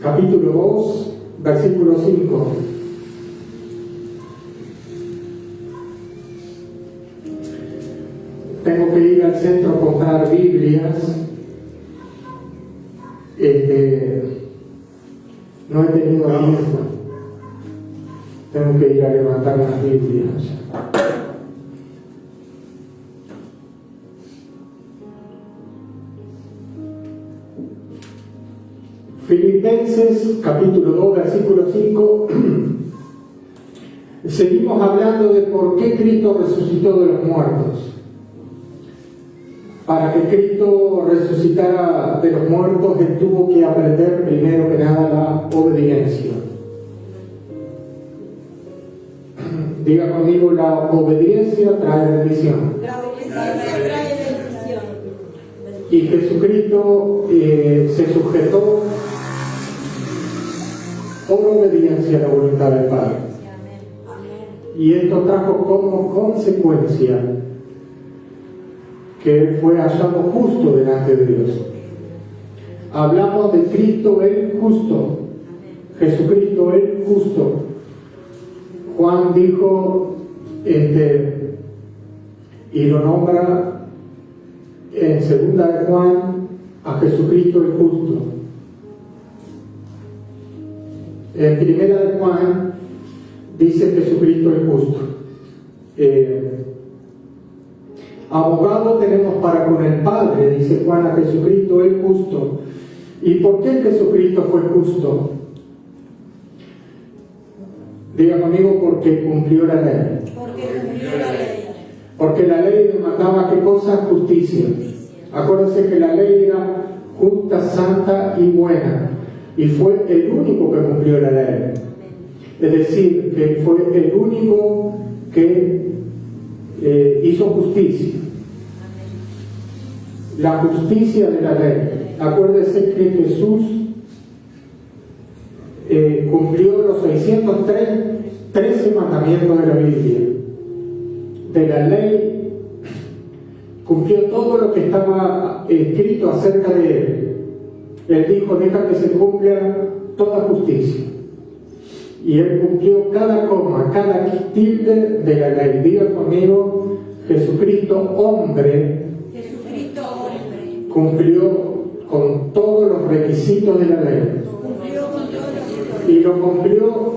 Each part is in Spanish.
Capítulo 2, versículo 5. Tengo que ir al centro a comprar Biblias. No he tenido tiempo. Tengo que ir a levantar unas Biblias. Filipenses capítulo 2, versículo 5. Seguimos hablando de por qué Cristo resucitó de los muertos. Para que Cristo resucitara de los muertos, Él tuvo que aprender primero que nada la obediencia. Diga conmigo, la obediencia trae bendición. La obediencia trae bendición. Y Jesucristo se sujetó por obediencia a la voluntad del Padre. Y esto trajo como consecuencia que Él fue hallado justo delante de Dios. Hablamos de Cristo el justo, Jesucristo el justo. Juan dijo, y lo nombra en 2 de Juan a Jesucristo el justo. En 1 de Juan dice Jesucristo el justo. Abogado tenemos para con el Padre, dice Juan, a Jesucristo el justo. ¿Y por qué Jesucristo fue justo? Diga conmigo, porque cumplió la ley. Porque cumplió la ley. Porque la ley demandaba ¿qué cosa? Justicia. Acuérdense que la ley era justa, santa y buena. Y fue el único que cumplió la ley. Es decir, que fue el único que hizo justicia. La justicia de la ley. Acuérdese que Jesús cumplió los 613 mandamientos de la Biblia. De la ley, cumplió todo lo que estaba escrito acerca de él. Él dijo, deja que se cumpla toda justicia. Y Él cumplió cada coma, cada tilde de la ley. Diga conmigo, Jesucristo hombre, cumplió con todos los requisitos de la ley. Y lo cumplió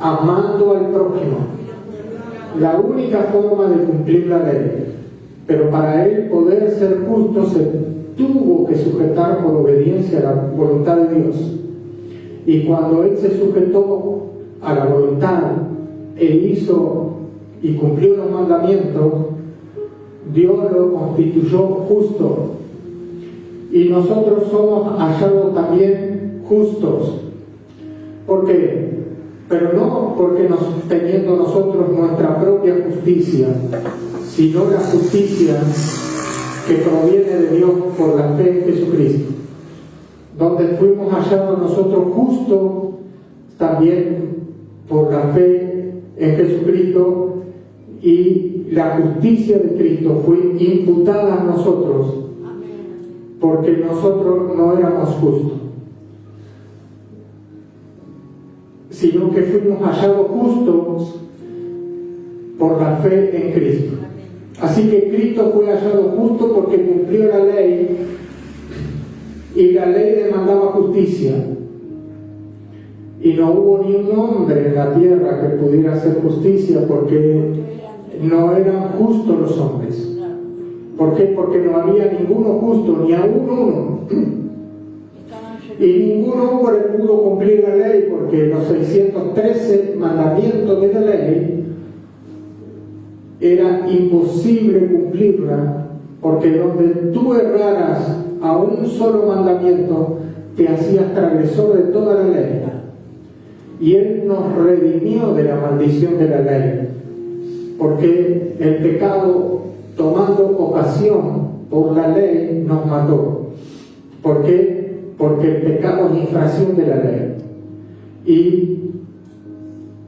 amando al prójimo. La única forma de cumplir la ley. Pero para Él poder ser justo se tuvo que sujetar por obediencia a la voluntad de Dios. Y cuando Él se sujetó a la voluntad e hizo y cumplió los mandamientos, Dios lo constituyó justo. Y nosotros somos hallados también justos. ¿Por qué? Pero no porque teniendo nosotros nuestra propia justicia, sino la justicia que proviene de Dios por la fe en Jesucristo, donde fuimos hallados nosotros justos también por la fe en Jesucristo, y la justicia de Cristo fue imputada a nosotros porque nosotros no éramos justos, sino que fuimos hallados justos por la fe en Cristo. Así que Cristo fue hallado justo porque cumplió la ley, y la ley demandaba justicia. Y no hubo ni un hombre en la tierra que pudiera hacer justicia, porque no eran justos los hombres. ¿Por qué? Porque no había ninguno justo, ni aún uno. Y ningún hombre pudo cumplir la ley, porque los 613 mandamientos de la ley era imposible cumplirla, porque donde tú erraras a un solo mandamiento, te hacías transgresor de toda la ley. Y Él nos redimió de la maldición de la ley, porque el pecado, tomando ocasión por la ley, nos mató. ¿Por qué? Porque el pecado es infracción de la ley. Y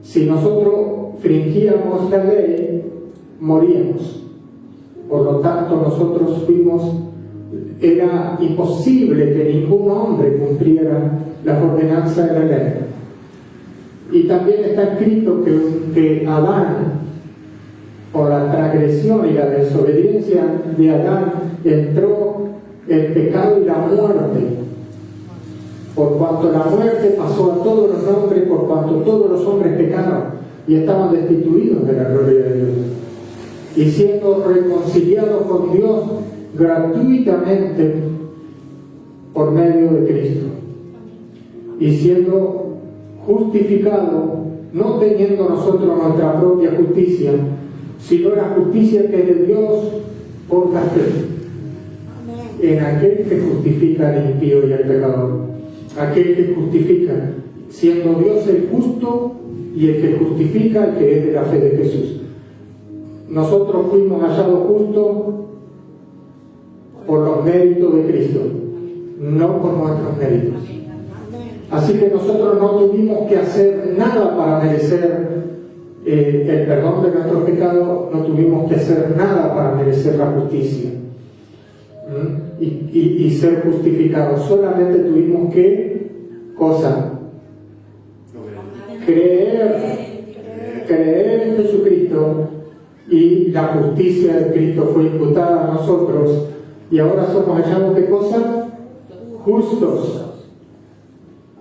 si nosotros fringíamos la ley, moríamos. Por lo tanto, nosotros fuimos era imposible que ningún hombre cumpliera las ordenanzas de la ley. Y también está escrito que Adán, por la transgresión y la desobediencia de Adán, entró el pecado y la muerte. Por cuanto la muerte pasó a todos los hombres, por cuanto todos los hombres pecaron y estaban destituidos de la gloria de Dios, y siendo reconciliados con Dios gratuitamente por medio de Cristo, y siendo justificados, no teniendo nosotros nuestra propia justicia, sino la justicia que es de Dios por la fe, en aquel que justifica al impío y al pecador, aquel que justifica, siendo Dios el justo y el que justifica, el que es de la fe de Jesús. Nosotros fuimos hallados justos por los méritos de Cristo, no por nuestros méritos. Así que nosotros no tuvimos que hacer nada para merecer el perdón de nuestros pecados, no tuvimos que hacer nada para merecer la justicia y ser justificados. Solamente tuvimos que, creer en Jesucristo, y la justicia de Cristo fue imputada a nosotros, y ahora somos hallados ¿qué cosa? Justos.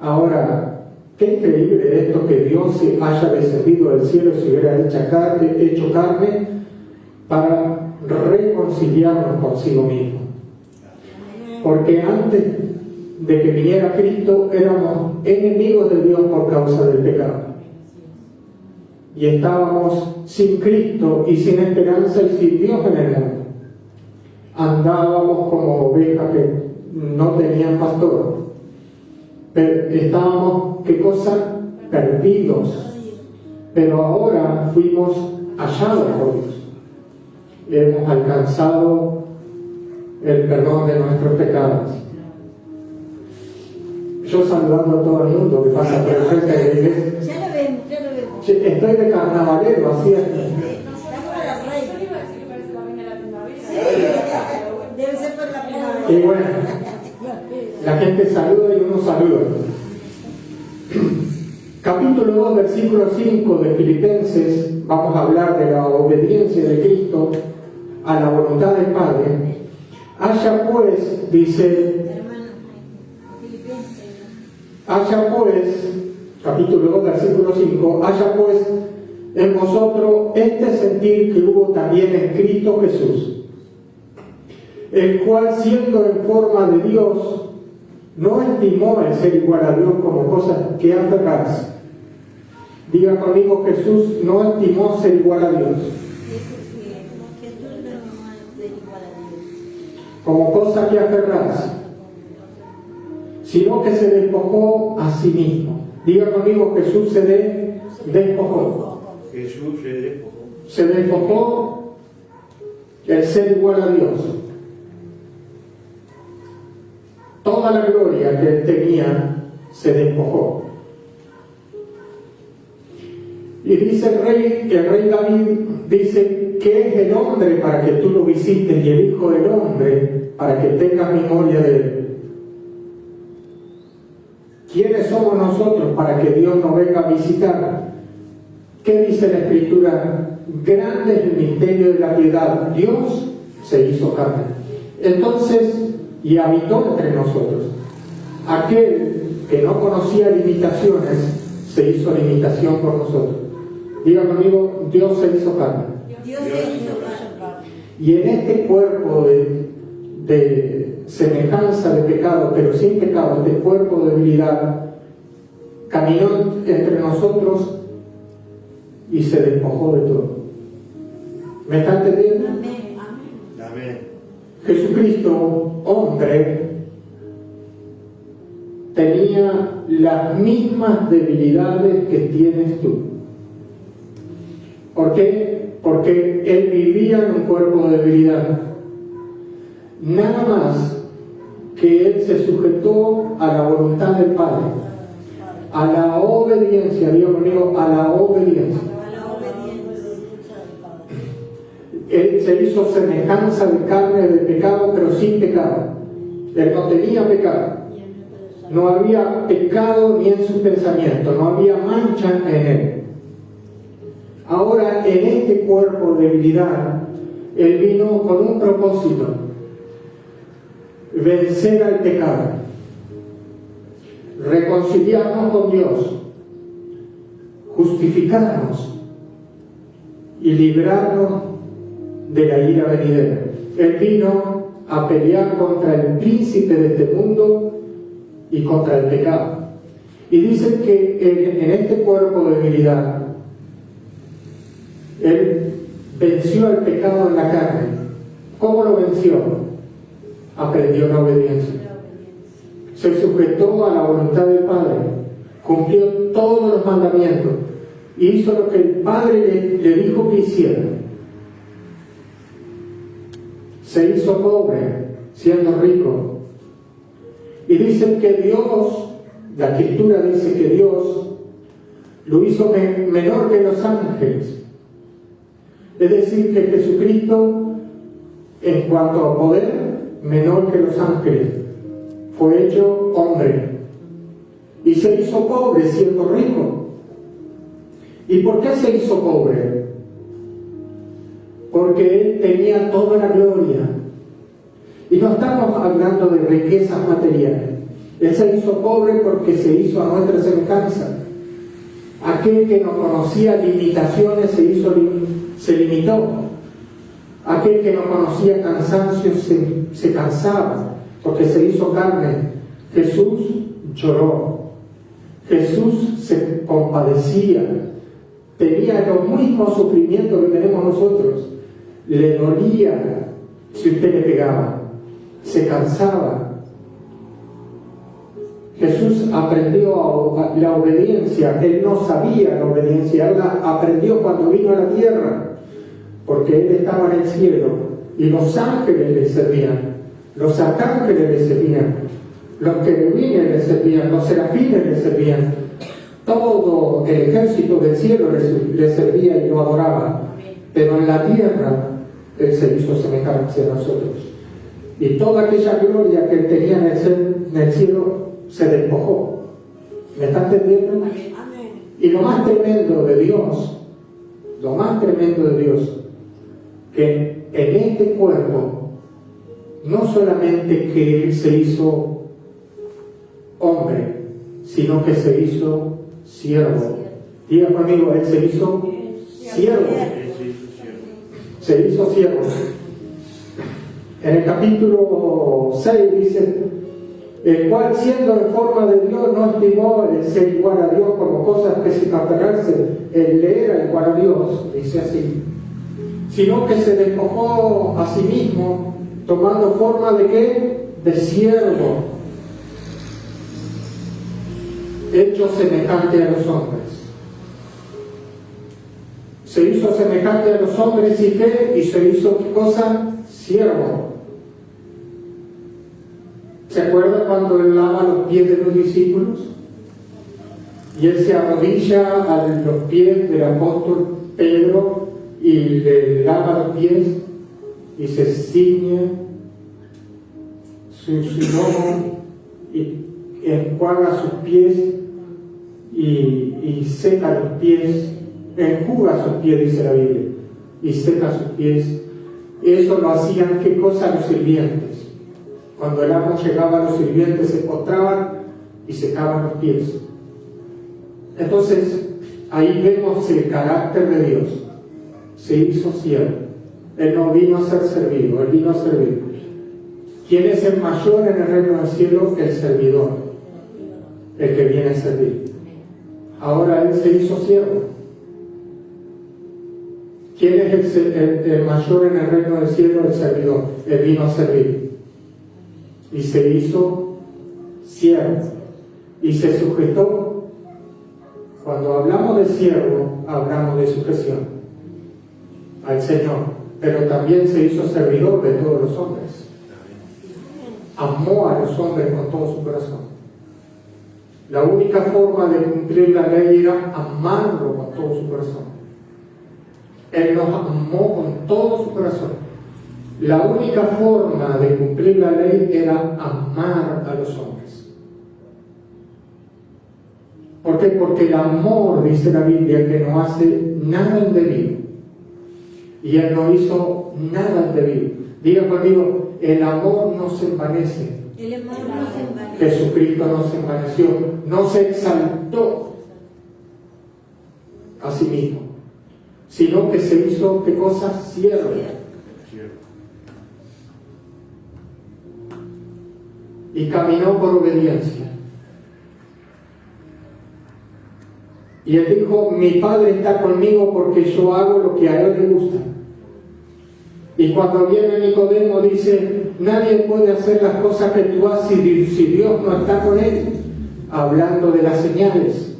Ahora, qué increíble esto, que Dios se haya descendido del cielo, se hubiera hecho carne para reconciliarnos consigo mismo. Porque antes de que viniera Cristo éramos enemigos de Dios por causa del pecado. Y estábamos sin Cristo y sin esperanza y sin Dios en el mundo. Andábamos como ovejas que no tenían pastor. Pero estábamos, ¿qué cosa? Perdidos. Pero ahora fuimos hallados por Dios. Hemos alcanzado el perdón de nuestros pecados. Yo saludando a todo el mundo que pasa por el frente de la iglesia. Ya lo vemos, ya lo vemos. Estoy de carnavalero, así es. Debe ser por la primavera. Y bueno, la gente saluda y uno saluda. Capítulo 2, versículo 5 de Filipenses, vamos a hablar de la obediencia de Cristo a la voluntad del Padre. Haya pues, dice, haya pues, capítulo 2, versículo 5, haya pues en vosotros este sentir que hubo también en Cristo Jesús, el cual, siendo en forma de Dios, no estimó el ser igual a Dios como cosa que aferrarse. Diga conmigo, Jesús no estimó ser igual a Dios como cosa que aferrarse, sino que se despojó a sí mismo. Diga conmigo, Jesús se despojó. Jesús se despojó. Se despojó el ser igual a Dios. Toda la gloria que él tenía se despojó. Y dice el rey David, dice, ¿qué es el hombre para que tú lo visites? Y el hijo del hombre para que tengas memoria de él. ¿Quiénes somos nosotros para que Dios nos venga a visitar? ¿Qué dice la Escritura? Grande es el misterio de la piedad. Dios se hizo carne. Entonces, y habitó entre nosotros. Aquel que no conocía limitaciones se hizo limitación por nosotros. Diga conmigo, Dios se hizo carne. Dios se hizo carne. Y en este cuerpo de semejanza de pecado, pero sin pecado, este cuerpo de debilidad, caminó entre nosotros y se despojó de todo. ¿Me está entendiendo? Amén. Amén. Jesucristo, hombre, tenía las mismas debilidades que tienes tú. ¿Por qué? Porque él vivía en un cuerpo de debilidad. Nada más que él se sujetó a la voluntad del Padre, a la obediencia, Dios mío, a la obediencia. Él se hizo semejanza de carne de pecado, pero sin pecado. Él no tenía pecado. No había pecado ni en su pensamiento, no había mancha en él. Ahora, en este cuerpo de debilidad, Él vino con un propósito: vencer al pecado, reconciliarnos con Dios, justificarnos y librarnos de la ira venidera. Él vino a pelear contra el príncipe de este mundo y contra el pecado. Y dicen que en este cuerpo de debilidad, Él venció al pecado en la carne. ¿Cómo lo venció? Aprendió la obediencia. Se sujetó a la voluntad del Padre, cumplió todos los mandamientos y hizo lo que el Padre le dijo que hiciera. Se hizo pobre siendo rico. Y dicen que Dios, la Escritura dice que Dios lo hizo menor que los ángeles. Es decir, que Jesucristo, en cuanto a poder, menor que los ángeles, fue hecho hombre y se hizo pobre siendo rico. ¿Y por qué se hizo pobre? Porque Él tenía toda la gloria. Y no estamos hablando de riquezas materiales. Él se hizo pobre porque se hizo a nuestra semejanza. Aquel que no conocía limitaciones se limitó. Aquel que no conocía cansancio se cansaba porque se hizo carne. Jesús lloró. Jesús se compadecía. Tenía los mismos sufrimientos que tenemos nosotros. Le dolía si usted le pegaba. Se cansaba. Jesús aprendió la obediencia. Él no sabía la obediencia. Él la aprendió cuando vino a la tierra, porque Él estaba en el cielo y los ángeles le servían, los arcángeles le servían, los querubines le servían, los serafines le servían, todo el ejército del cielo le servía y lo adoraba. Pero en la tierra Él se hizo semejante a nosotros, y toda aquella gloria que Él tenía en el cielo se despojó. ¿Me está entendiendo? Y lo más tremendo de Dios, que en este cuerpo, no solamente que Él se hizo hombre, sino que se hizo siervo. Diga conmigo, Él se hizo siervo. Se hizo siervo. En el capítulo 6 dice: el cual, siendo en forma de Dios, no estimó el ser igual a Dios como cosa especial a aferrarse, el le era igual a Dios, dice así, sino que se despojó a sí mismo, tomando forma de ¿qué? De siervo, hecho semejante a los hombres. Se hizo semejante a los hombres y ¿qué? Y se hizo ¿qué cosa? Siervo. ¿Se acuerda cuando Él lava los pies de los discípulos? Y Él se arrodilla a los pies del apóstol Pedro y le lava los pies y se ciñe su lomo y enjuaga sus pies y seca los pies, enjuga sus pies, dice la Biblia, y seca sus pies. Eso lo hacían, ¿qué cosa? Los sirvientes. Cuando el amo llegaba, los sirvientes se postraban y secaban los pies. Entonces, ahí vemos el carácter de Dios. Se hizo siervo. Él no vino a ser servido, Él vino a servir. ¿Quién es el mayor en el reino del cielo? El servidor, el que viene a servir. Ahora Él se hizo siervo. ¿Quién es el mayor en el reino del cielo? El servidor. Él vino a servir. Y se hizo siervo. Y se sujetó. Cuando hablamos de siervo, hablamos de sujeción al Señor. Pero también se hizo servidor de todos los hombres. Amó a los hombres con todo su corazón. La única forma de cumplir la ley era amarlo con todo su corazón. Él nos amó con todo su corazón. La única forma de cumplir la ley era amar a los hombres. ¿Por qué? Porque el amor, dice la Biblia, que no hace nada indebido. Y Él no hizo nada indebido. Diga conmigo, el amor no se envanece. El amor no se envanece. Jesucristo no se envaneció, no se exaltó a sí mismo, sino que se hizo, ¿qué cosa? Siervo. Y caminó por obediencia. Y Él dijo, mi Padre está conmigo porque yo hago lo que a Él le gusta. Y cuando viene Nicodemo dice, nadie puede hacer las cosas que tú haces si Dios no está con él, hablando de las señales.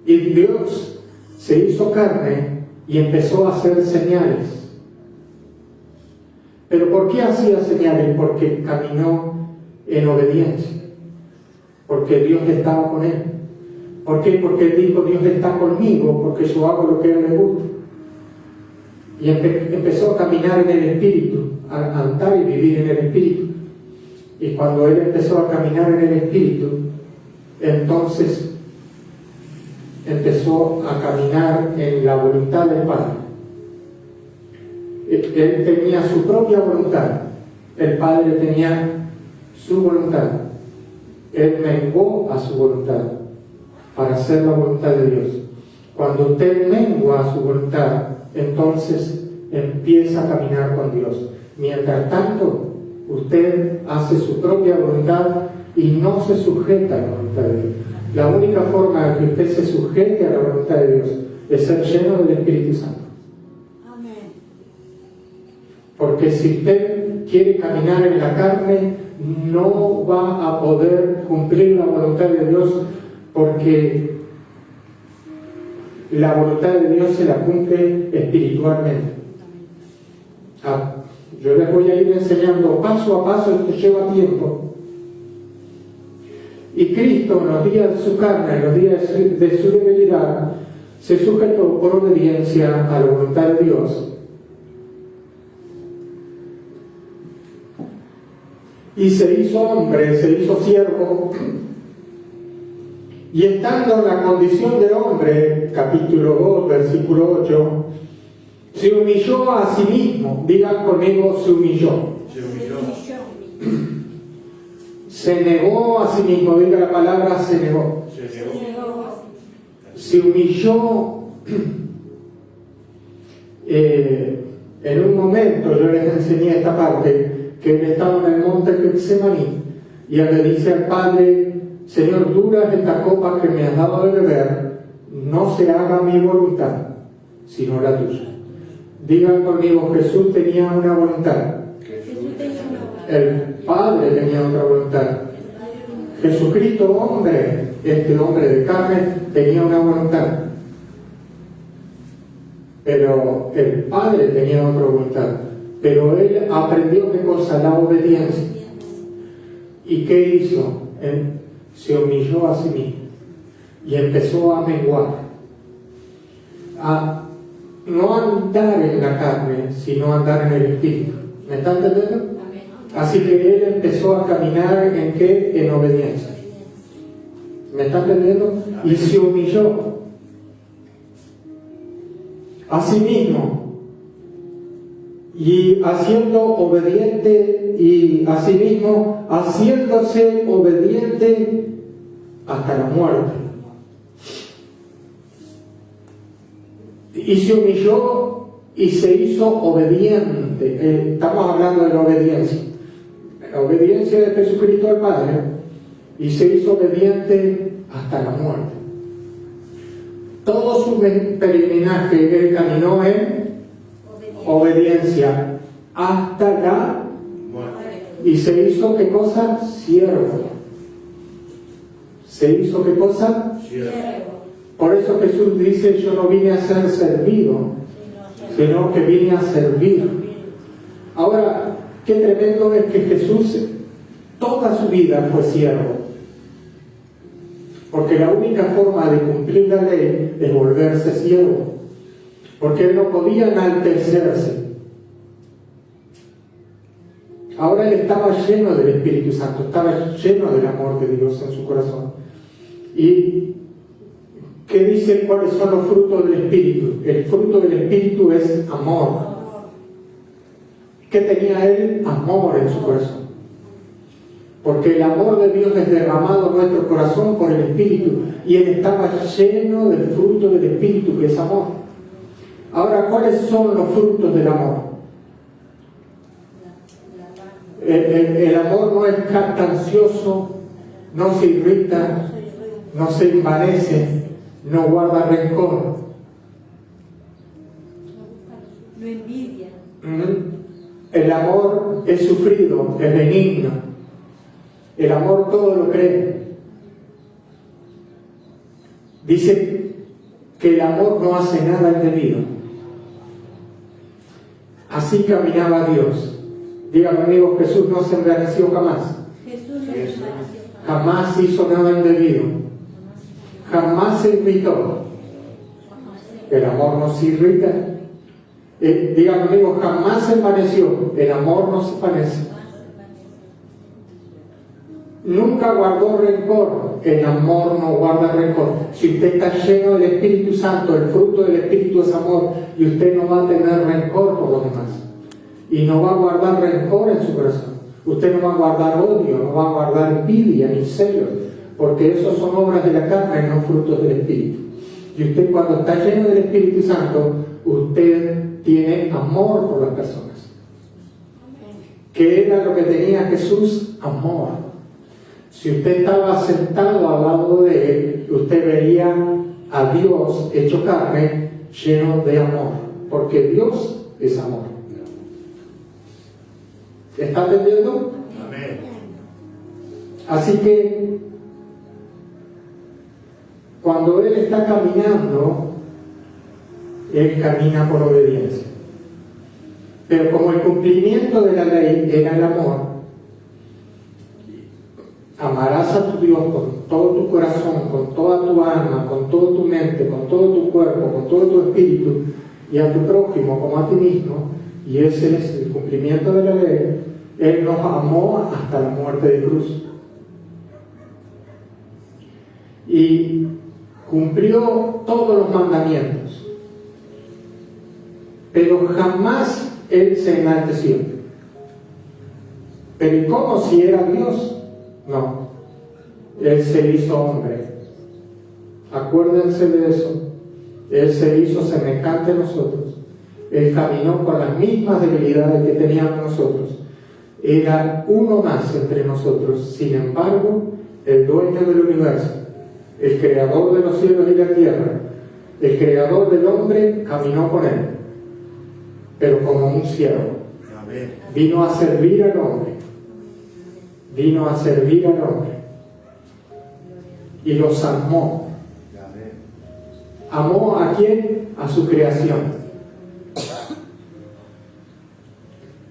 Y Dios se hizo carne y empezó a hacer señales. ¿Pero por qué hacía señales? Porque caminó en obediencia. Porque Dios estaba con él. ¿Por qué? Porque él dijo, Dios está conmigo, porque yo hago lo que a él le gusta. Y empezó a caminar en el Espíritu, a andar y vivir en el Espíritu. Y cuando él empezó a caminar en el Espíritu, entonces empezó a caminar en la voluntad del Padre. Él tenía su propia voluntad, el Padre tenía su voluntad. Él menguó a su voluntad para hacer la voluntad de Dios. Cuando usted mengua a su voluntad, entonces empieza a caminar con Dios. Mientras tanto, usted hace su propia voluntad y no se sujeta a la voluntad de Dios. La única forma de que usted se sujete a la voluntad de Dios es ser lleno del Espíritu Santo. Amén. Porque si usted quiere caminar en la carne, no va a poder cumplir la voluntad de Dios, porque la voluntad de Dios se la cumple espiritualmente. Yo les voy a ir enseñando paso a paso, esto lleva tiempo. Y Cristo, en los días de su carne, en los días de su debilidad, se sujetó por obediencia a la voluntad de Dios. Y se hizo hombre, se hizo siervo. Y estando en la condición de hombre, capítulo 2, versículo 8, se humilló a sí mismo. Digan conmigo, se humilló. Se negó a sí mismo. Diga la palabra, se negó. Se humilló. En un momento, yo les enseñé esta parte, que él estaba en el monte Getsemaní, y él le dice al Padre, Señor, dura esta copa que me has dado de beber, no se haga mi voluntad, sino la tuya. Digan conmigo, Jesús tenía una voluntad. El Padre tenía otra voluntad. Jesucristo, hombre, este hombre de carne, tenía una voluntad. Pero el Padre tenía otra voluntad. Pero él aprendió qué cosa, la obediencia. ¿Y qué hizo? Él se humilló a sí mismo y empezó a menguar, a no andar en la carne, sino andar en el Espíritu. ¿Me está entendiendo? Así que él empezó a caminar ¿en qué? En obediencia. ¿Me está entendiendo? Y se humilló a sí mismo, y haciendo obediente, y asimismo haciéndose obediente hasta la muerte. Y se humilló y se hizo obediente. Estamos hablando de la obediencia. La obediencia de Jesucristo al Padre. Y se hizo obediente hasta la muerte. Todo su peregrinaje él caminó en obediencia hasta la muerte. Y se hizo ¿qué cosa? Siervo. ¿Se hizo qué cosa? Siervo. Por eso Jesús dice, yo no vine a ser servido, sino que vine a servir. Ahora, qué tremendo es que Jesús toda su vida fue siervo. Porque la única forma de cumplir la ley es volverse siervo. porque él no podía enaltecerse. Ahora él estaba lleno del Espíritu Santo, estaba lleno del amor de Dios en su corazón. ¿Y qué dice cuáles son los frutos del Espíritu? El fruto del Espíritu es amor. ¿Qué tenía él? Amor en su corazón. Porque el amor de Dios es derramado en nuestro corazón por el Espíritu, y él estaba lleno del fruto del Espíritu, que es amor. Ahora, ¿cuáles son los frutos del amor? El amor no es jactancioso, no se irrita, no se envanece, no guarda rencor. No envidia. El amor es sufrido, es benigno. El amor todo lo cree. Dice que el amor no hace nada indebido. Así caminaba Dios. Dígame, amigo, Jesús no se envaneció jamás. Jesús no se envaneció. Jamás hizo nada indebido. Jamás se irritó. El amor no se irrita. Dígame, amigo, jamás se envaneció. El amor no se envanece. Nunca guardó rencor. El amor no guarda rencor. Si usted está lleno del Espíritu Santo, el fruto del Espíritu es amor, y usted no va a tener rencor por los demás. Y no va a guardar rencor en su corazón. Usted no va a guardar odio, no va a guardar envidia ni celos, porque esos son obras de la carne, no frutos del Espíritu. Y usted, cuando está lleno del Espíritu Santo, usted tiene amor por las personas. ¿Qué era lo que tenía Jesús? Amor. Si usted estaba sentado al lado de él, usted veía a Dios hecho carne, lleno de amor, porque Dios es amor. ¿Está entendiendo? Amén. Así que cuando él está caminando, él camina por obediencia. Pero como el cumplimiento de la ley era el amor, amarás a tu Dios con todo tu corazón, con toda tu alma, con toda tu mente, con todo tu cuerpo, con todo tu espíritu, y a tu prójimo como a ti mismo. Y ese es el cumplimiento de la ley. Él nos amó hasta la muerte de cruz. Y cumplió todos los mandamientos. Pero jamás él se enalteció. Pero ¿y cómo si era Dios? No. Él se hizo hombre. Acuérdense de eso. Él se hizo semejante a nosotros. Él caminó con las mismas debilidades que teníamos nosotros. Era uno más entre nosotros. Sin embargo, el dueño del universo, el creador de los cielos y la tierra, el creador del hombre, caminó con él, pero como un siervo. Amén. Vino a servir al hombre. Vino a servir al hombre. Y los amó. Amén. ¿Amó a quién? A su creación.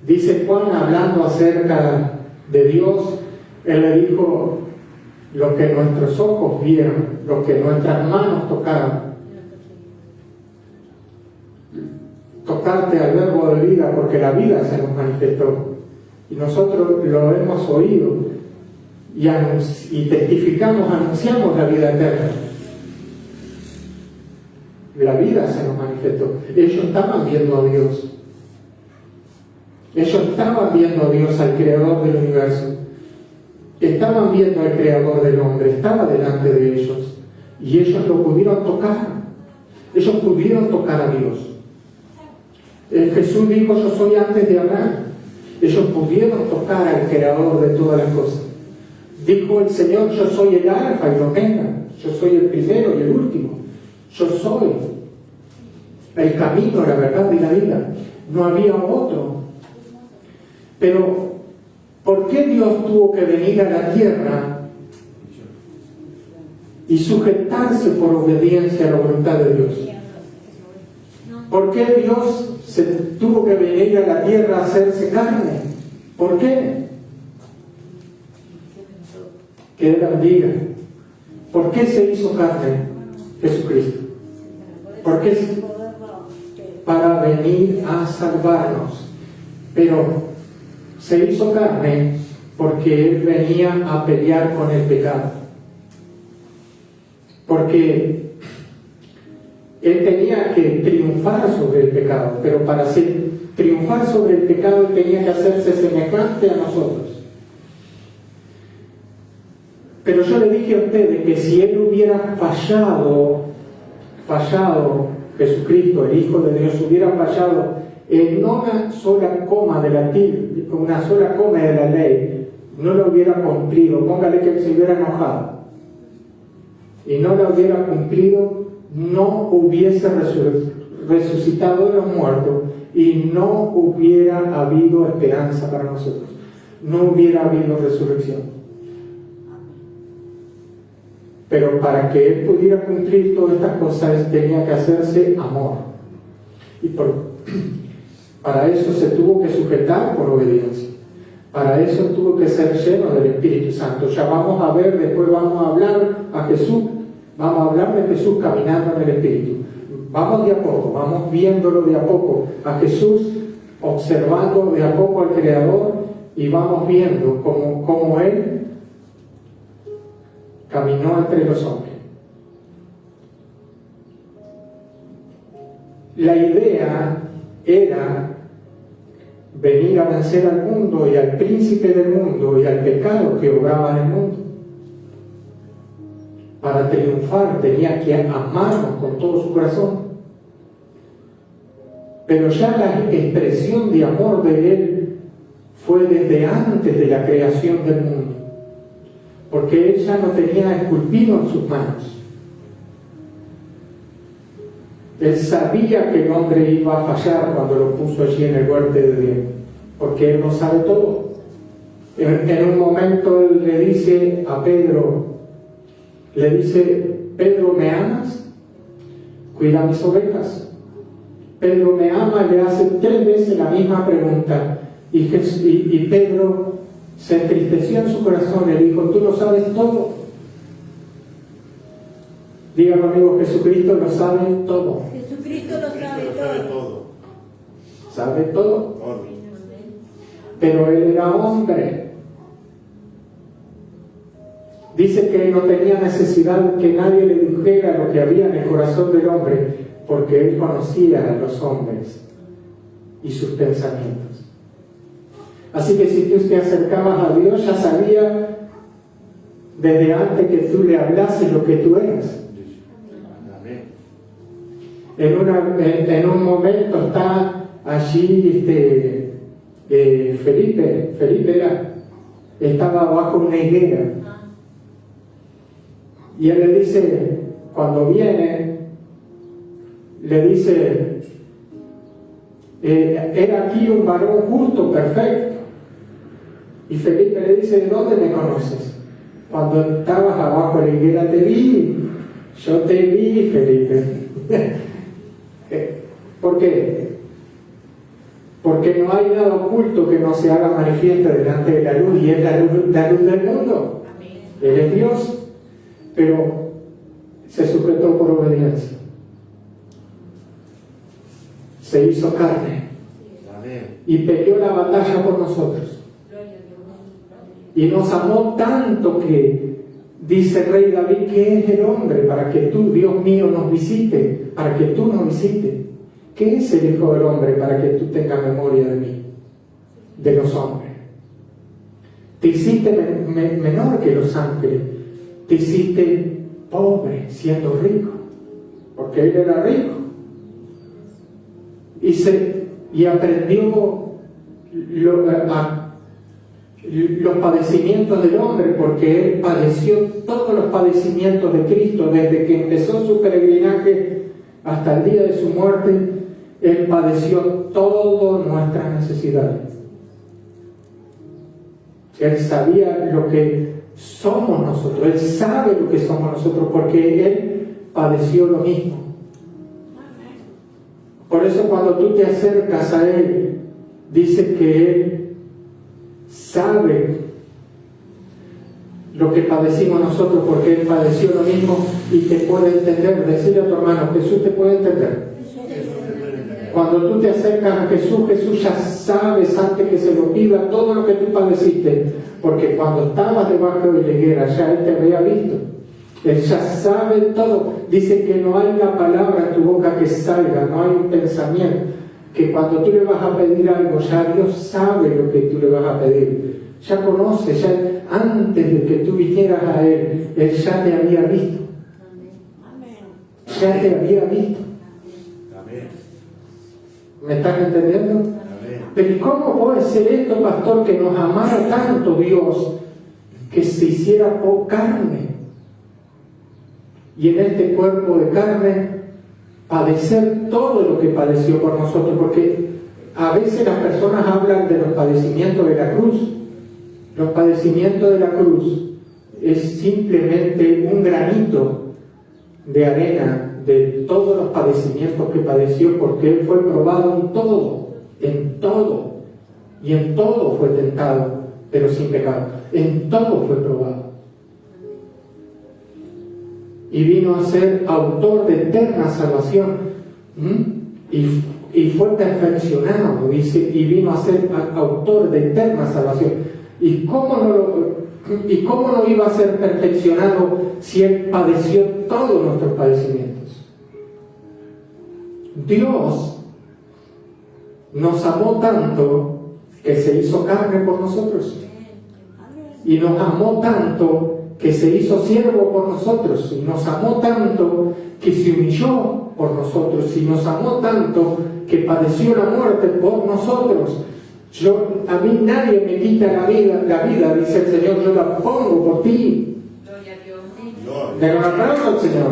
Dice Juan, hablando acerca de Dios, él le dijo: lo que nuestros ojos vieron, lo que nuestras manos tocaron. Tocarte al verbo de vida, porque la vida se nos manifestó. Y nosotros lo hemos oído y testificamos, anunciamos la vida eterna. La vida se nos manifestó. Ellos estaban viendo a Dios. Ellos estaban viendo a Dios, al creador del universo. Estaban viendo al creador del hombre. Estaba delante de ellos. Y ellos lo pudieron tocar. Ellos pudieron tocar a Dios. Jesús dijo: yo soy antes de Abraham. Ellos pudieron tocar al creador de todas las cosas. Dijo el Señor: yo soy el alfa y el omega. Yo soy el primero y el último. Yo soy el camino, la verdad y la vida. No había otro. Pero ¿por qué Dios tuvo que venir a la tierra y sujetarse por obediencia a la voluntad de Dios? ¿Por qué Dios se tuvo que venir a la tierra a hacerse carne? ¿Por qué? Que Él bendiga. ¿Por qué se hizo carne Jesucristo? ¿Por qué? para venir a salvarnos. Pero se hizo carne porque Él venía a pelear con el pecado. Porque Él tenía que triunfar sobre el pecado, pero para triunfar sobre el pecado Él tenía que hacerse semejante a nosotros. Pero yo le dije a ustedes que si Él hubiera fallado, Jesucristo, el Hijo de Dios, hubiera fallado en una sola coma de la ley, no lo hubiera cumplido. Póngale que Él se hubiera enojado y no lo hubiera cumplido, no hubiese resucitado de los muertos y no hubiera habido esperanza para nosotros, no hubiera habido resurrección. Pero para que Él pudiera cumplir todas estas cosas, Él tenía que hacerse amor. Y para eso se tuvo que sujetar por obediencia. Para eso tuvo que ser lleno del Espíritu Santo. Ya vamos a ver, después vamos a hablar a Jesús, vamos a hablar de Jesús caminando en el Espíritu. Vamos de a poco, vamos viéndolo de a poco a Jesús, observando de a poco al Creador, y vamos viendo cómo Él caminó entre los hombres. La idea era venir a vencer al mundo y al príncipe del mundo y al pecado que obraba en el mundo. Para triunfar tenía que amarnos con todo su corazón. Pero ya la expresión de amor de Él fue desde antes de la creación del mundo, porque Él ya no tenía esculpido en sus manos. Él sabía que el hombre iba a fallar cuando lo puso allí en el huerto de Edén, porque Él lo sabe todo. En un momento Él le dice a Pedro, Pedro, ¿me amas? Cuida mis ovejas. Pedro, ¿me ama? Le hace 3 veces la misma pregunta, y Pedro se entristeció en su corazón, le dijo, tú lo sabes todo. Diga conmigo, Jesucristo lo sabe todo. Jesucristo lo sabe todo. ¿Sabe todo? Pero Él era hombre. Dice que Él no tenía necesidad que nadie le dijera lo que había en el corazón del hombre, porque Él conocía a los hombres y sus pensamientos. Así que si tú te acercabas a Dios, ya sabía desde antes que tú le hablases lo que tú eras. En un momento está allí Felipe estaba bajo una higuera, y él le dice, cuando viene, le dice, era aquí un varón justo, perfecto. Y Felipe le dice, ¿de dónde me conoces? Cuando estabas abajo de la higuera te vi. Yo te vi, Felipe. ¿Por qué? Porque no hay nada oculto que no se haga manifiesto delante de la luz, y es la luz del mundo. Él es Dios, pero se sujetó por obediencia. Se hizo carne y peleó la batalla por nosotros. Y nos amó tanto que dice el rey David, ¿qué es el hombre para que tú, Dios mío, nos visite? Para que tú nos visites. ¿Qué es el Hijo del Hombre para que tú tengas memoria de mí? De los hombres. Te hiciste menor que los ángeles. Te hiciste pobre siendo rico, porque Él era rico. Y aprendió los padecimientos del hombre, porque Él padeció todos los padecimientos de Cristo, desde que empezó su peregrinaje hasta el día de su muerte. Él padeció todas nuestras necesidades. Él sabía lo que somos nosotros, Él sabe lo que somos nosotros, porque Él padeció lo mismo. Por eso cuando tú te acercas a Él, dice que Él sabe lo que padecimos nosotros, porque Él padeció lo mismo y te puede entender. Decirle a tu hermano, Jesús te puede entender. Cuando tú te acercas a Jesús, Jesús ya sabes antes que se lo pida todo lo que tú padeciste, porque cuando estabas debajo de la higuera ya Él te había visto. Él ya sabe todo. Dice que no hay una palabra en tu boca que salga, no hay un pensamiento. Que cuando tú le vas a pedir algo, ya Dios sabe lo que tú le vas a pedir. Ya conoce, ya antes de que tú vinieras a Él, Él ya te había visto. Ya te había visto. Amén. ¿Me estás entendiendo? Amén. Pero ¿cómo puede ser esto, pastor, que nos amara tanto Dios que se hiciera por carne? Y en este cuerpo de carne padecer todo lo que padeció por nosotros, porque a veces las personas hablan de los padecimientos de la cruz. Los padecimientos de la cruz es simplemente un granito de arena de todos los padecimientos que padeció, porque Él fue probado en todo, y en todo fue tentado, pero sin pecado. En todo fue probado. Y vino a ser autor de eterna salvación. Y fue perfeccionado, dice, y vino a ser autor de eterna salvación. ¿Y cómo no iba a ser perfeccionado si Él padeció todos nuestros padecimientos? Dios nos amó tanto que se hizo carne por nosotros. Y nos amó tanto que se hizo siervo por nosotros, y nos amó tanto que se humilló por nosotros, y nos amó tanto que padeció la muerte por nosotros. A mí nadie me quita la vida, dice el Señor, yo la pongo por ti. Gloria a Dios. Den un aplauso al Señor.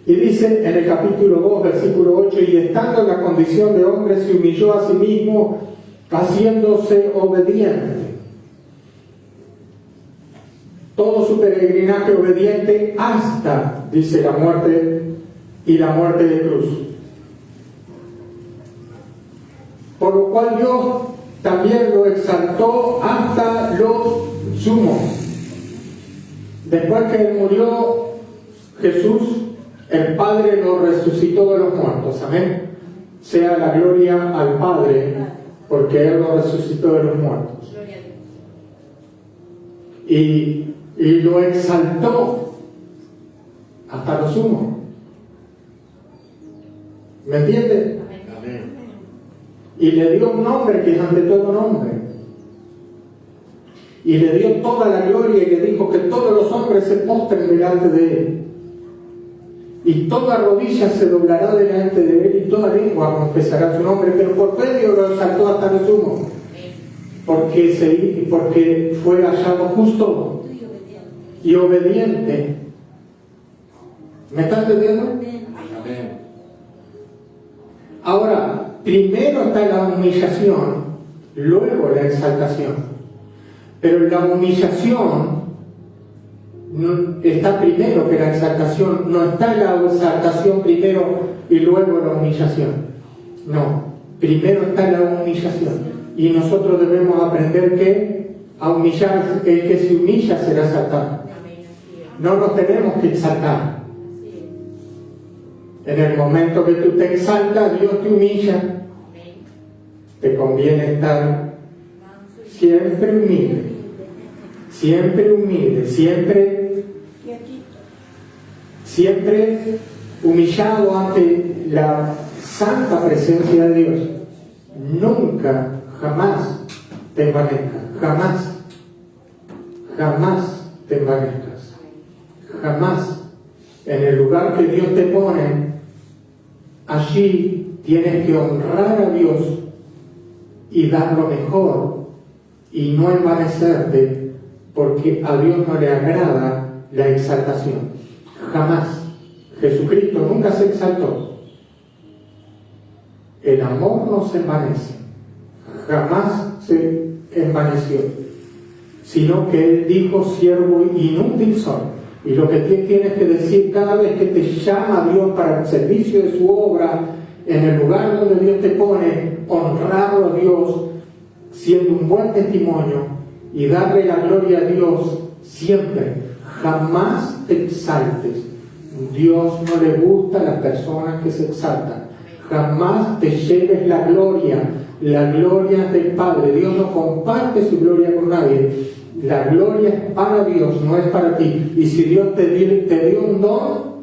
Y dice en el capítulo 2, versículo 8, y estando en la condición de hombre se humilló a sí mismo, haciéndose obediente. Todo su peregrinaje obediente hasta, dice, la muerte y la muerte de cruz. Por lo cual Dios también lo exaltó hasta lo sumo. Después que Él murió, Jesús, el Padre lo resucitó de los muertos. Amén. Sea la gloria al Padre, porque Él lo resucitó de los muertos. Gloria a Dios. Y lo exaltó hasta lo sumo. ¿Me entiende? Amén. Y le dio un nombre que es ante todo nombre. Y le dio toda la gloria y le dijo que todos los hombres se postren delante de Él. Y toda rodilla se doblará delante de Él y toda lengua confesará su nombre. Pero por medio lo exaltó hasta lo sumo. Porque fue hallado justo y obediente. ¿Me está entendiendo? Amén. Ahora, primero está la humillación, luego la exaltación. Pero la humillación está primero que la exaltación. No está la exaltación primero y luego la humillación. No, primero está la humillación. Y nosotros debemos aprender que a humillar, el que se humilla será exaltado. No nos tenemos que exaltar. En el momento que tú te exaltas, Dios te humilla. Te conviene estar siempre humilde, siempre humillado ante la santa presencia de Dios. Nunca, jamás te envanezcas, jamás te envanezcas, jamás. En el lugar que Dios te pone, allí tienes que honrar a Dios y dar lo mejor y no envanecerte, porque a Dios no le agrada la exaltación. Jamás. Jesucristo nunca se exaltó. El amor no se envanece. Jamás se envaneció. Sino que Él dijo: siervo inútil soy. Y lo que tienes que decir cada vez que te llama Dios para el servicio de su obra, en el lugar donde Dios te pone, honrarlo a Dios, siendo un buen testimonio, y darle la gloria a Dios siempre. Jamás te exaltes. Dios no le gusta a las personas que se exaltan. Jamás te lleves la gloria. La gloria es del Padre. Dios no comparte su gloria con nadie. La gloria es para Dios, no es para ti. Y si Dios te dio un don,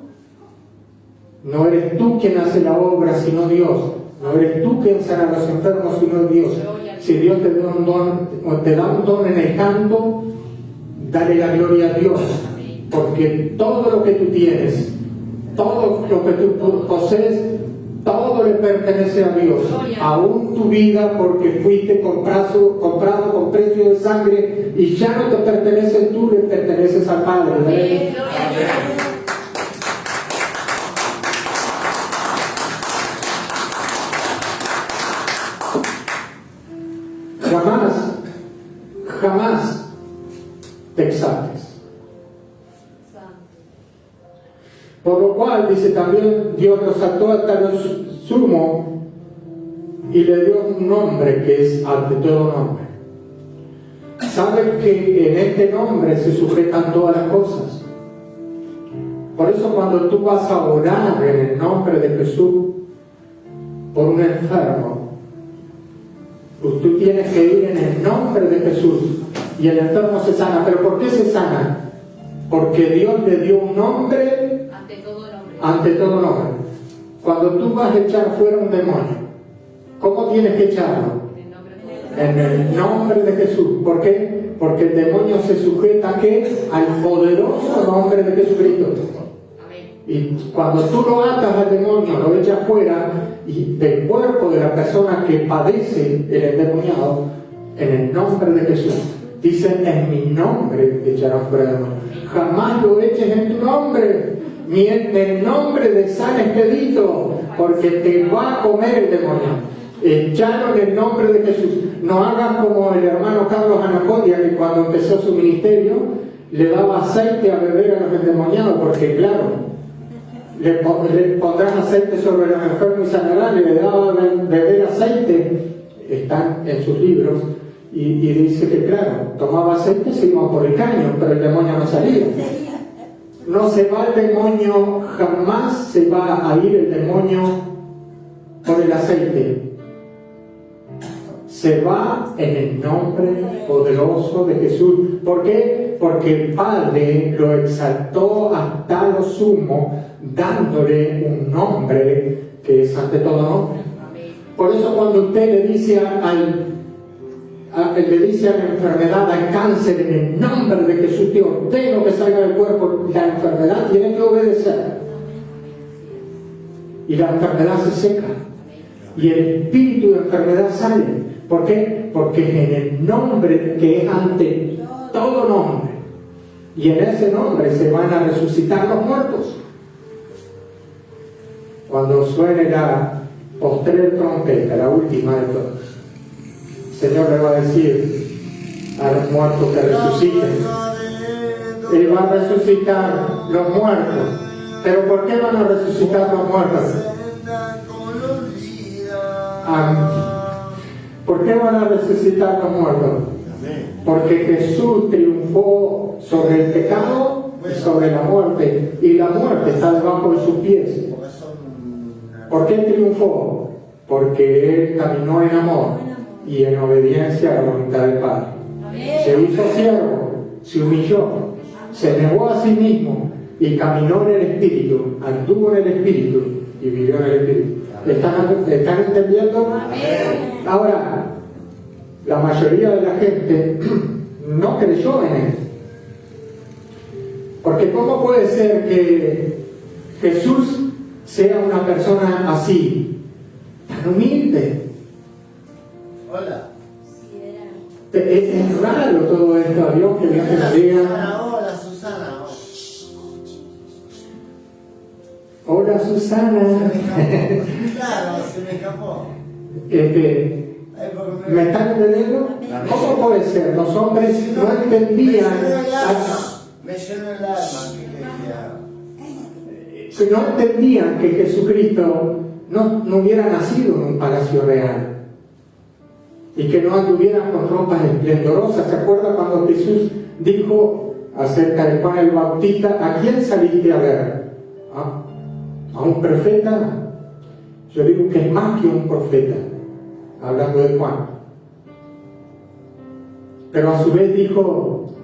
no eres tú quien hace la obra, sino Dios. No eres tú quien sana a los enfermos, sino Dios. Si Dios te da un don, o te da un don en el canto, dale la gloria a Dios. Porque todo lo que tú tienes, todo lo que tú posees, todo le pertenece a Dios. Aún tu vida, porque fuiste comprado con precio de sangre, y ya no te pertenece tú, le perteneces al Padre. Amén. Jamás te exaltes. Por lo cual, dice también, Dios lo exaltó hasta lo sumo y le dio un nombre que es ante todo nombre. ¿Sabes que en este nombre se sujetan todas las cosas? Por eso cuando tú vas a orar en el nombre de Jesús por un enfermo, pues tú tienes que ir en el nombre de Jesús y el enfermo se sana. ¿Pero por qué se sana? Porque Dios le dio un nombre ante todo nombre. Cuando tú vas a echar fuera un demonio, ¿cómo tienes que echarlo? En el nombre de Jesús. ¿Por qué? Porque el demonio se sujeta ¿a qué? Al poderoso nombre de Jesucristo. Y cuando tú lo atas al demonio, lo echas fuera y del cuerpo de la persona que padece el endemoniado, en el nombre de Jesús. Dicen, en mi nombre echarán fuera el demonio. Jamás lo eches en tu nombre, ni en el nombre de San Expedito, porque te va a comer el demonio. Echalo en el nombre de Jesús. No hagas como el hermano Carlos Anacondia, que cuando empezó su ministerio le daba aceite a beber a los endemoniados, porque claro, le pondrán aceite sobre los enfermos y sanarán, y le daba beber aceite, están en sus libros, y dice que claro, tomaba aceite, se iba por el caño, pero el demonio no salía. No se va el demonio, jamás se va a ir el demonio por el aceite. Se va en el nombre poderoso de Jesús. ¿Por qué? Porque el Padre lo exaltó hasta lo sumo, dándole un nombre que es ante todo nombre. Por eso cuando usted le dice a la enfermedad, al cáncer, en el nombre de Jesús te ordeno que salga del cuerpo, la enfermedad tiene que obedecer. Y la enfermedad se seca. Y el espíritu de enfermedad sale. ¿Por qué? Porque en el nombre que es ante todo nombre, y en ese nombre se van a resucitar los muertos. Cuando suene la postrer trompeta, la última de todas, el Señor le va a decir a los muertos que resuciten. Él va a resucitar los muertos. ¿Pero por qué van a resucitar los muertos? ¿Por qué van a resucitar los muertos? Porque Jesús triunfó sobre el pecado y sobre la muerte, y la muerte está debajo de sus pies. ¿Por qué triunfó? Porque Él caminó en amor y en obediencia a la voluntad del Padre. Se hizo siervo, se humilló, se negó a sí mismo y caminó en el Espíritu, anduvo en el Espíritu y vivió en el Espíritu. ¿Están entendiendo? Ahora, la mayoría de la gente no creyó en Él. Porque ¿cómo puede ser que Jesús sea una persona así, tan humilde? Hola. Es raro todo esto. A Dios que Dios te diga. Hola, Susana. Hola, Susana. Claro, se me escapó. ¿Me están entendiendo? ¿Cómo puede ser? Los hombres no entendían. Me llenó el alma que no entendían que Jesucristo no hubiera nacido en un palacio real. y que no anduvieran con ropas esplendorosas. ¿Se acuerda cuando Jesús dijo acerca de Juan el Bautista, ¿a quién saliste a ver? ¿A un profeta? Yo digo que es más que un profeta, hablando de Juan. Pero a su vez dijo,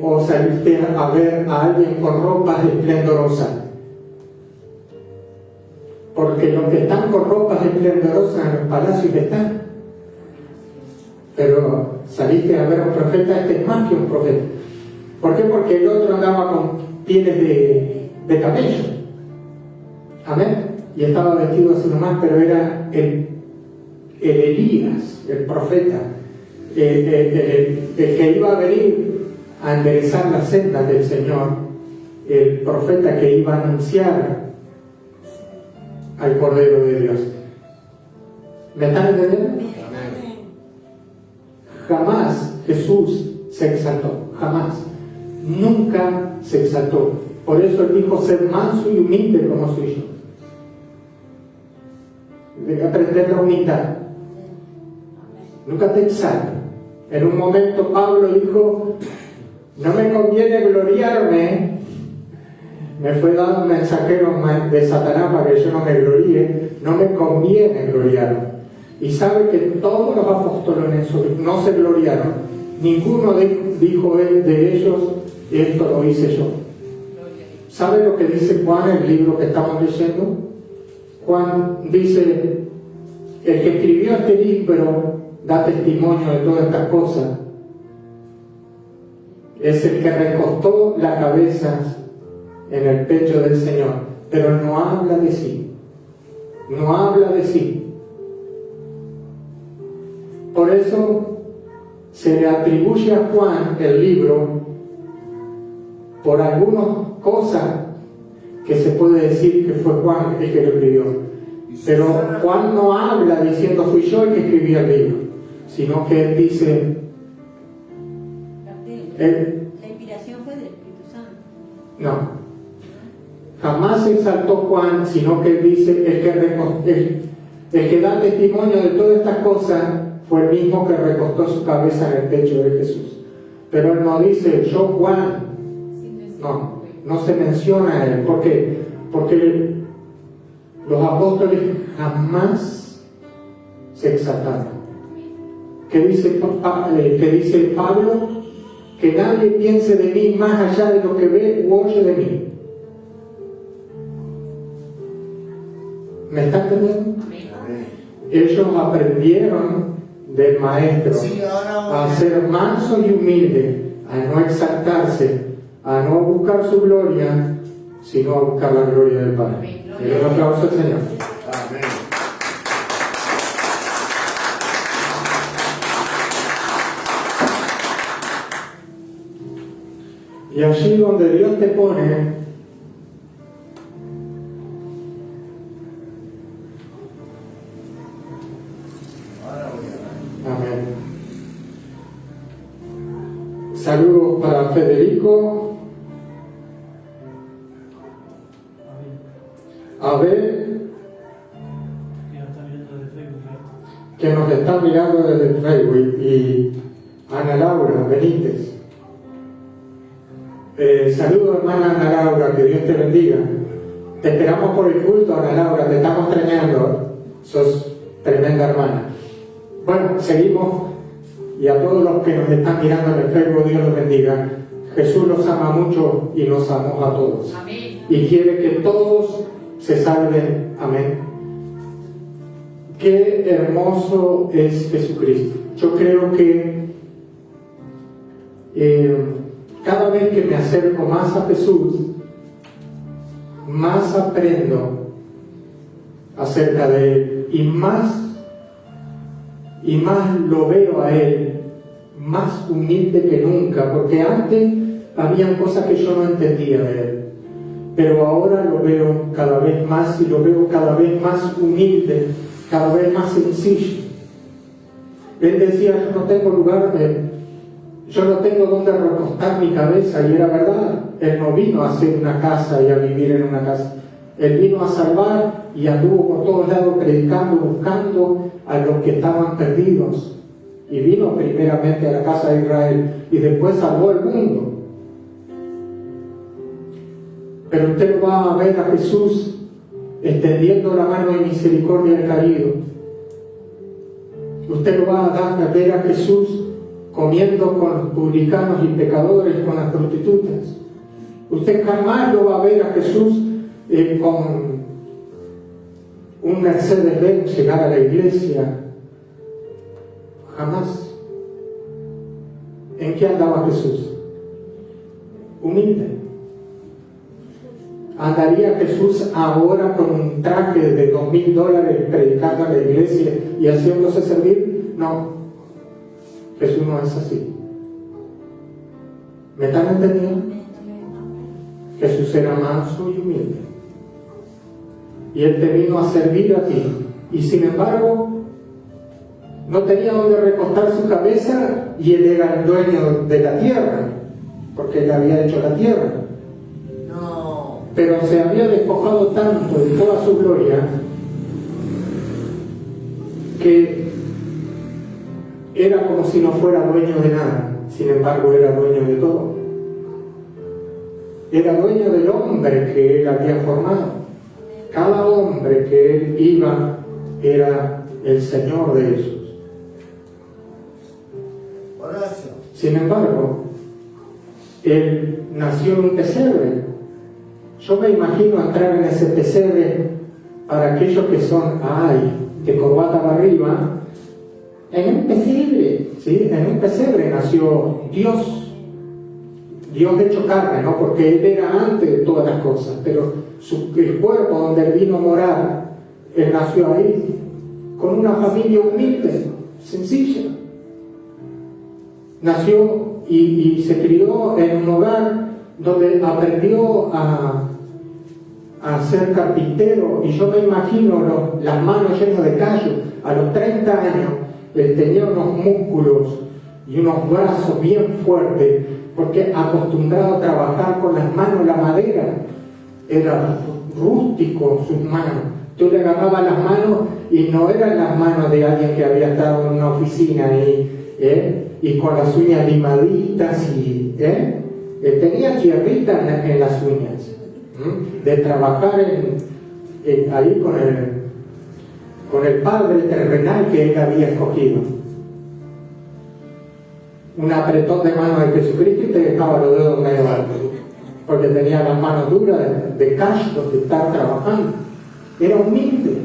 o saliste a ver a alguien con ropas esplendorosas. Porque los que están con ropas esplendorosas en los palacios están. Pero saliste a ver a un profeta, este es más que un profeta. ¿Por qué? Porque el otro andaba con pieles de camello. Amén. Y estaba vestido así nomás, pero era el Elías, el profeta, el que iba a venir a enderezar las sendas del Señor, el profeta que iba a anunciar al Cordero de Dios. ¿Me están entendiendo? Jamás Jesús se exaltó, jamás, nunca se exaltó. Por eso él dijo, ser manso y humilde como soy yo. Debe aprender la humildad. Nunca te exaltes. En un momento Pablo dijo, no me conviene gloriarme. Me fue dado un mensajero de Satanás para que yo no me gloríe. No me conviene gloriarme. Y sabe que todos los apóstoles en eso no se gloriaron. Ninguno dijo de ellos, esto lo hice yo. ¿Sabe lo que dice Juan en el libro que estamos leyendo? Juan dice, el que escribió este libro da testimonio de todas estas cosas. Es el que recostó la cabeza en el pecho del Señor, pero no habla de sí. No habla de sí. Por eso se le atribuye a Juan el libro por algunas cosas que se puede decir que fue Juan el que lo escribió. Pero Juan no habla diciendo fui yo el que escribí el libro, sino que él dice... La inspiración fue del Espíritu Santo. No. Jamás se exaltó Juan, sino que él dice, el que da testimonio de todas estas cosas fue el mismo que recostó su cabeza en el pecho de Jesús. Pero él no dice, yo Juan. No se menciona a él. ¿Por qué? Porque los apóstoles jamás se exaltaron. ¿Qué dice Pablo? Que nadie piense de mí más allá de lo que ve u oye de mí. ¿Me están entendiendo? Ellos aprendieron del maestro a ser manso y humilde, a no exaltarse, a no buscar su gloria, sino a buscar la gloria del Padre. Y un aplauso al Señor. Amén. Y allí donde Dios te pone, amén. Saludos para Federico, Abel, que nos está mirando desde Facebook, y Ana Laura Benítez. Saludos, hermana Ana Laura, que Dios te bendiga. Te esperamos por el culto, Ana Laura, te estamos extrañando. Sos tremenda hermana. Bueno, seguimos, y a todos los que nos están mirando en el Facebook, Dios los bendiga. Jesús los ama mucho y nos amó a todos. Amén. Y quiere que todos se salven. Amén. Qué hermoso es Jesucristo. Yo creo que cada vez que me acerco más a Jesús, más aprendo acerca de Él, y más lo veo a Él más humilde que nunca, porque antes había cosas que yo no entendía de Él, pero ahora lo veo cada vez más, y lo veo cada vez más humilde, cada vez más sencillo. Él decía, yo no tengo donde recostar mi cabeza, y era verdad. Él no vino a hacer una casa y a vivir en una casa. Él vino a salvar y anduvo por todos lados predicando, buscando a los que estaban perdidos. Y vino primeramente a la casa de Israel y después salvó al mundo. Pero usted va a ver a Jesús extendiendo la mano de misericordia al caído. Usted lo va a ver a Jesús comiendo con los publicanos y pecadores, con las prostitutas. Usted jamás lo va a ver a Jesús con un Mercedes-Benz llegar a la iglesia. Jamás. ¿En qué andaba Jesús? Humilde. ¿Andaría Jesús ahora con un traje de $2,000 predicando a la iglesia y haciéndose servir? No. Jesús no es así. ¿Me están entendiendo? Jesús era manso y humilde. Y Él te vino a servir a ti. Y sin embargo, no tenía donde recostar su cabeza y Él era el dueño de la tierra, porque Él había hecho la tierra. No. Pero se había despojado tanto de toda su gloria que era como si no fuera dueño de nada. Sin embargo, era dueño de todo. Era dueño del hombre que Él había formado. Cada hombre que Él iba era el Señor de ellos. Horacio. Sin embargo, Él nació en un pesebre. Yo me imagino entrar en ese pesebre para aquellos que son, de corbata para arriba, en un pesebre, ¿sí? En un pesebre nació Dios hecho carne, ¿no? Porque Él era antes de todas las cosas, pero el cuerpo donde Él vino a morar, Él nació ahí, con una familia humilde, sencilla. Nació y se crió en un hogar donde aprendió a ser carpintero, y yo me imagino las manos llenas de callo. A los 30 años él tenía unos músculos y unos brazos bien fuertes, porque acostumbrado a trabajar con las manos, la madera era rústico, sus manos. Tú le agarrabas las manos y no eran las manos de alguien que había estado en una oficina y con las uñas limaditas tenía tierrita en las uñas, de trabajar ahí con el padre terrenal que Él había escogido. Un apretón de mano de Jesucristo y te dejaba los dedos medio altos, porque tenía las manos duras de callo, de estar trabajando. Era humilde.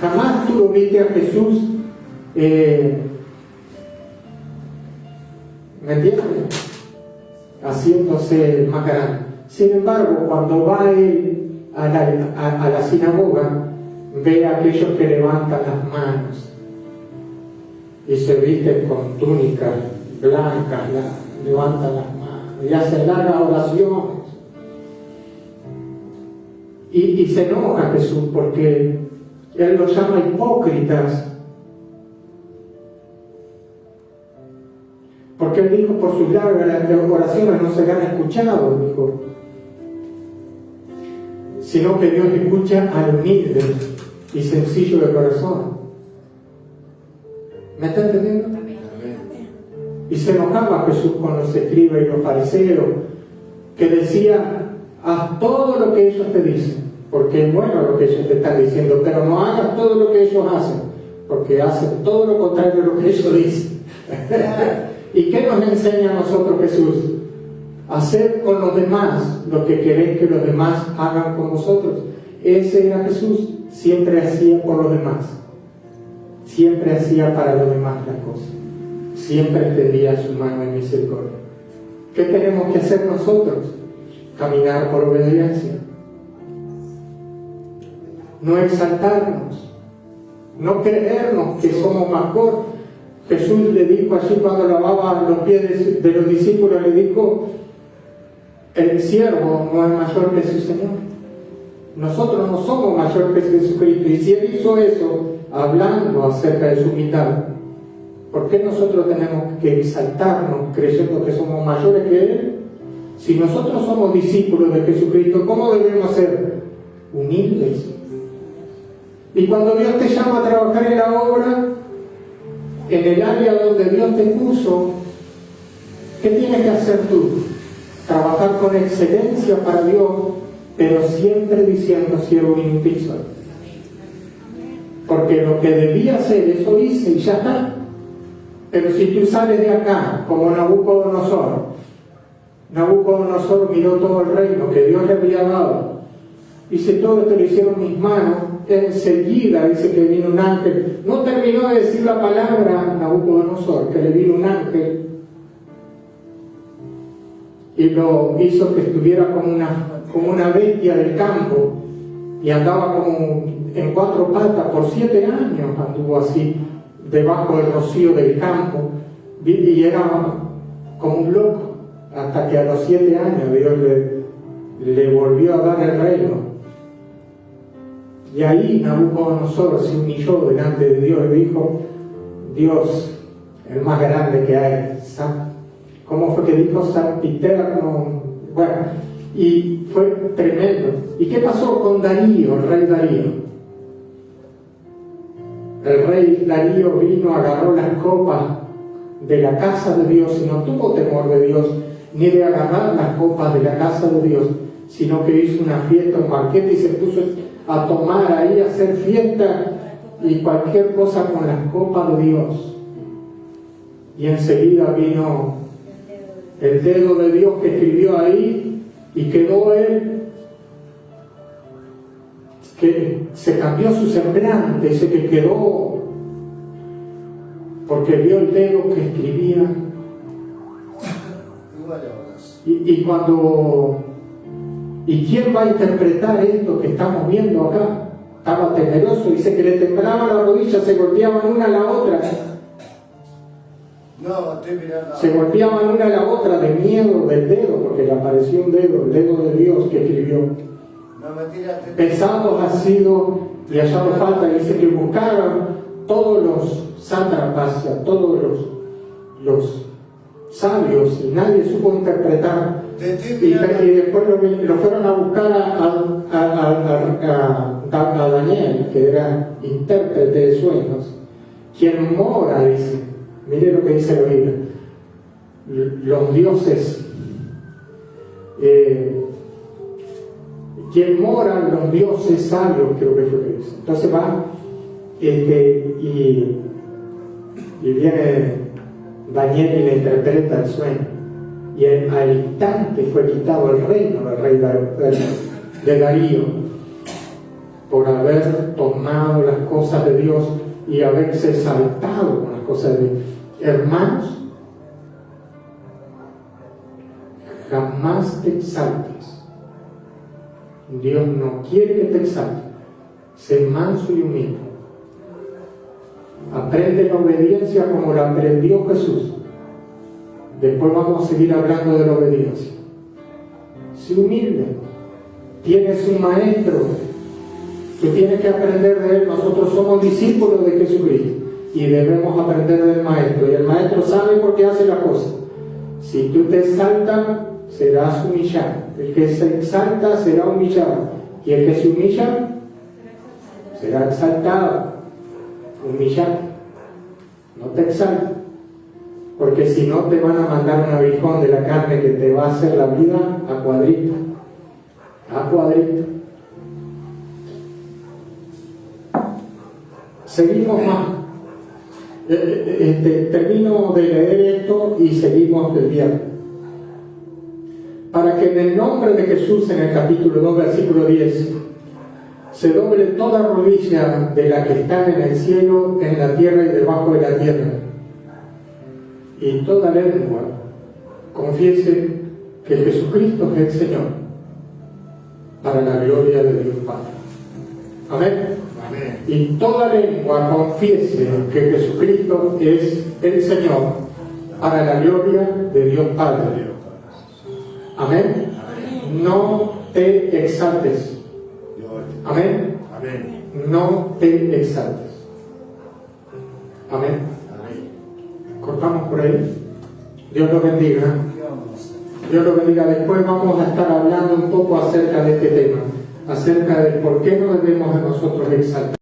Jamás tú lo viste a Jesús ¿me entiendes? Haciéndose más grande. Sin embargo, cuando va Él a la sinagoga, ve a aquellos que levantan las manos y se visten con túnicas blancas, levantan las manos y hacen largas oraciones. Y se enoja Jesús porque Él los llama hipócritas. Porque Él dijo, por sus largas oraciones no serán escuchados, dijo. Sino que Dios escucha al humilde y sencillo de corazón. ¿Me está entendiendo? Y se enojaba Jesús con los escribas y los fariseos, que decían, haz todo lo que ellos te dicen, porque es bueno lo que ellos te están diciendo, pero no hagas todo lo que ellos hacen, porque hacen todo lo contrario de lo que ellos dicen. ¿Y qué nos enseña a nosotros Jesús? Hacer con los demás lo que queréis que los demás hagan con vosotros. Ese era Jesús, siempre hacía por los demás, siempre hacía para los demás las cosas, siempre extendía su mano en misericordia. ¿Qué tenemos que hacer nosotros? Caminar por obediencia, no exaltarnos, no creernos que somos mejor. Jesús le dijo allí cuando lavaba los pies de los discípulos, le dijo, el siervo no es mayor que su Señor. Nosotros no somos mayor que Jesucristo, y si Él hizo eso hablando acerca de su humildad, ¿por qué nosotros tenemos que exaltarnos creyendo que somos mayores que Él? Si nosotros somos discípulos de Jesucristo, ¿cómo debemos ser? Humildes. Y cuando Dios te llama a trabajar en la obra, en el área donde Dios te puso, ¿qué tienes que hacer tú? Trabajar con excelencia para Dios, pero siempre diciendo siervo inútil soy. Porque lo que debía hacer, eso hice y ya está. Pero si tú sales de acá, como Nabucodonosor miró todo el reino que Dios le había dado. Dice, todo esto lo hicieron mis manos. Enseguida dice que vino un ángel. No terminó de decir la palabra Nabucodonosor, que le vino un ángel y lo hizo que estuviera como una bestia del campo, y andaba como en 4 patas. Por 7 años anduvo así debajo del rocío del campo, y era como un loco, hasta que a los 7 años Dios le volvió a dar el reino. Y ahí Nabucodonosor se humilló delante de Dios y dijo, Dios, el más grande que hay, ¿cómo fue que dijo? Santiterno. Bueno, y fue tremendo. ¿Y qué pasó con Darío, el rey Darío? El rey Darío vino, agarró las copas de la casa de Dios y no tuvo temor de Dios, ni de agarrar las copas de la casa de Dios, sino que hizo una fiesta, un banquete, y se puso a tomar ahí, a hacer fiesta y cualquier cosa con las copas de Dios. Y enseguida vino el dedo de Dios que escribió ahí, y quedó él, que se cambió su semblante, dice que quedó, porque vio el dedo que escribía. ¿Y quién va a interpretar esto que estamos viendo acá? Estaba temeroso, dice que le temblaban las rodillas, se golpeaban una a la otra. Se golpeaban una a la otra de miedo del dedo, porque le apareció un dedo, el dedo de Dios que escribió. Pesados ha sido y hallado falta. Dice que buscaron todos los sátrapas, todos los sabios, y nadie supo interpretar. Y después lo fueron a buscar a Daniel, que era intérprete de sueños, quien mora, dice, mire lo que dice la Biblia, los dioses, quien mora los dioses sabios, creo que fue lo que dice. Entonces va y viene Daniel y le interpreta el sueño, y al instante fue quitado el reino del rey de Darío, por haber tomado las cosas de Dios y haberse exaltado con las cosas de Dios. Hermanos, jamás te exaltes. Dios no quiere que te exaltes. Sé manso y humilde. Aprende la obediencia como la aprendió Jesús. Después vamos a seguir hablando de la obediencia. Sé humilde. Tienes un maestro. Tú tienes que aprender de él. Nosotros somos discípulos de Jesucristo y debemos aprender del maestro. Y el maestro sabe por qué hace la cosa. Si tú te exaltas, serás humillado. El que se exalta será humillado. Y el que se humilla será exaltado. Humillado. No te exaltes. Porque si no, te van a mandar un aguijón de la carne que te va a hacer la vida a cuadrito. A cuadrito. Seguimos más. Termino de leer esto y seguimos del viernes. Para que en el nombre de Jesús, en el capítulo 2, versículo 10, se doble toda rodilla de la que está en el cielo, en la tierra y debajo de la tierra, y toda lengua confiese que Jesucristo es el Señor, para la gloria de Dios Padre. Amén. Amén. Y toda lengua confiese que Jesucristo es el Señor, para la gloria de Dios Padre. Amén. No te exaltes. Amén. Amén. No te exaltes. Amén. Amén. Cortamos por ahí. Dios los bendiga. Dios lo bendiga. Después vamos a estar hablando un poco acerca de este tema, acerca de por qué no debemos nosotros exaltar.